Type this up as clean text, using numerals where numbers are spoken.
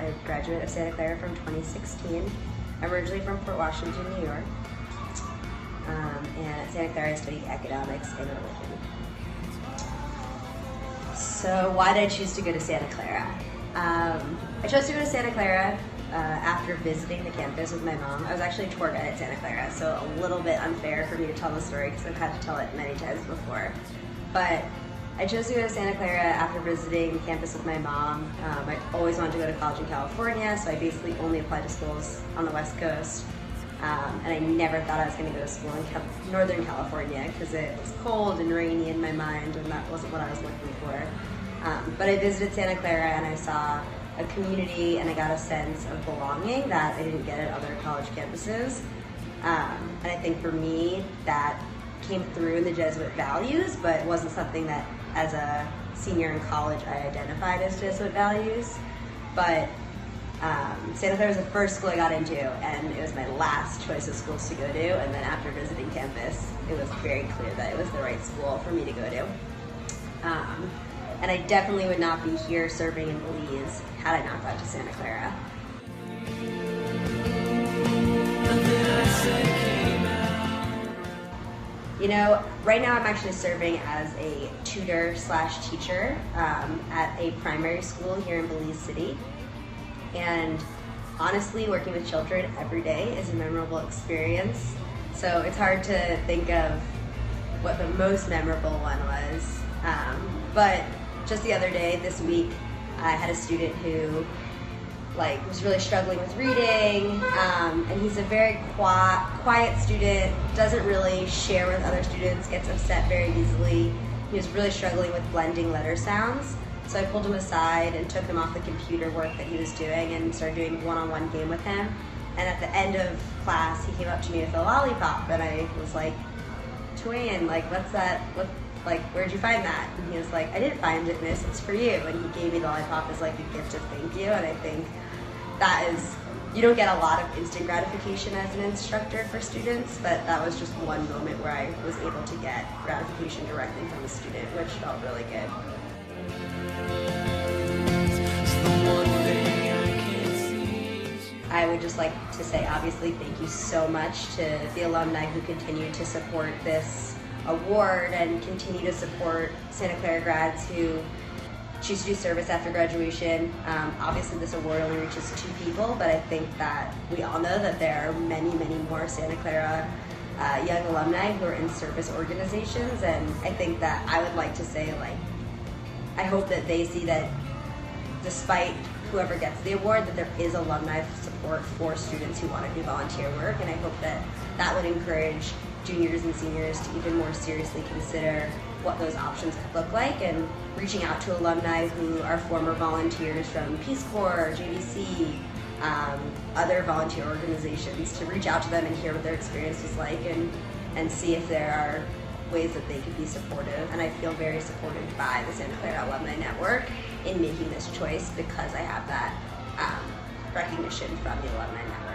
a graduate of Santa Clara from 2016. I'm originally from Port Washington, New York. And at Santa Clara I studied economics and religion. So why did I choose to go to Santa Clara? I chose to go to Santa Clara after visiting the campus with my mom. I was actually a tour guide at Santa Clara, so a little bit unfair for me to tell the story because I've had to tell it many times before. But I chose to go to Santa Clara after visiting the campus with my mom. I always wanted to go to college in California, so I basically only applied to schools on the West Coast. And I never thought I was going to go to school in Northern California because it was cold and rainy in my mind, and that wasn't what I was looking for. But I visited Santa Clara and I saw a community and I got a sense of belonging that I didn't get at other college campuses. And I think for me that came through in the Jesuit values, but it wasn't something that as a senior in college I identified as Jesuit values. But Santa Clara was the first school I got into, and it was my last choice of schools to go to, and then after visiting campus it was very clear that it was the right school for me to go to. And I definitely would not be here serving in Belize had I not gone to Santa Clara. You know, right now I'm actually serving as a tutor/teacher at a primary school here in Belize City. And honestly, working with children every day is a memorable experience. So it's hard to think of what the most memorable one was. But just the other day, this week, I had a student who was really struggling with reading, and he's a very quiet student, doesn't really share with other students, gets upset very easily. He was really struggling with blending letter sounds. So I pulled him aside and took him off the computer work that he was doing and started doing one-on-one game with him. And at the end of class, he came up to me with a lollipop, and I was like, "Twin, what's that? Where'd you find that?" And he was like, "I didn't find it, miss, it's for you." And he gave me the lollipop as like a gift of thank you. And I think that is, you don't get a lot of instant gratification as an instructor for students, but that was just one moment where I was able to get gratification directly from a student, which felt really good. I would just like to say, obviously, thank you so much to the alumni who continue to support this award and continue to support Santa Clara grads who choose to do service after graduation. Obviously, this award only reaches 2 people, but I think that we all know that there are many, many more Santa Clara young alumni who are in service organizations, and I think that I would like to say, I hope that they see that despite whoever gets the award, that there is alumni support for students who want to do volunteer work, and I hope that that would encourage juniors and seniors to even more seriously consider what those options could look like, and reaching out to alumni who are former volunteers from Peace Corps, JDC, other volunteer organizations, to reach out to them and hear what their experience was like, and see if there are ways that they could be supportive. And I feel very supported by the Santa Clara Alumni Network in making this choice because I have that recognition from the Alumni Network.